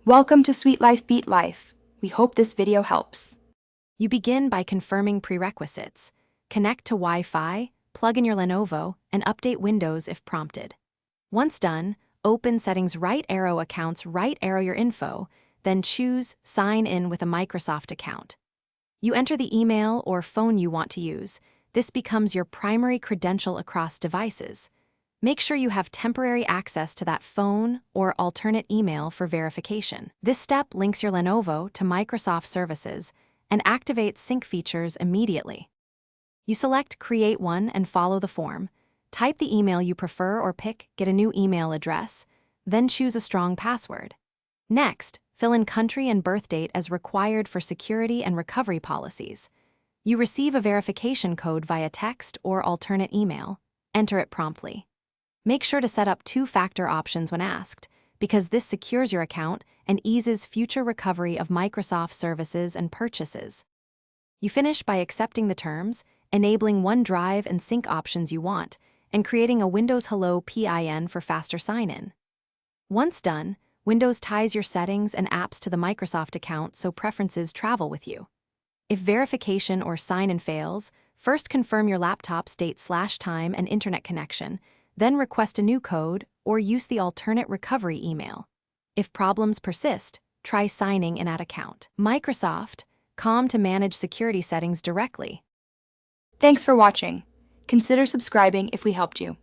Welcome to Sweet Life Beat Life. We hope this video helps. You begin by confirming prerequisites. Connect to Wi-Fi, plug in your Lenovo, and update Windows if prompted. Once done, open Settings, right arrow Accounts, right arrow your info, then choose Sign in with a Microsoft account. You enter the email or phone you want to use. This becomes your primary credential across devices. Make sure you have temporary access to that phone or alternate email for verification. This step links your Lenovo to Microsoft services and activates sync features immediately. You select Create One and follow the form. Type the email you prefer or get a new email address, then choose a strong password. Next, fill in country and birth date as required for security and recovery policies. You receive a verification code via text or alternate email. Enter it promptly. Make sure to set up two-factor options when asked, because this secures your account and eases future recovery of Microsoft services and purchases. You finish by accepting the terms, enabling OneDrive and sync options you want, and creating a Windows Hello PIN for faster sign-in. Once done, Windows ties your settings and apps to the Microsoft account so preferences travel with you. If verification or sign-in fails, first confirm your laptop's date/time and internet connection, then request a new code or use the alternate recovery email. If problems persist, try signing in at account. Microsoft.com to manage security settings directly. Thanks for watching. Consider subscribing if we helped you.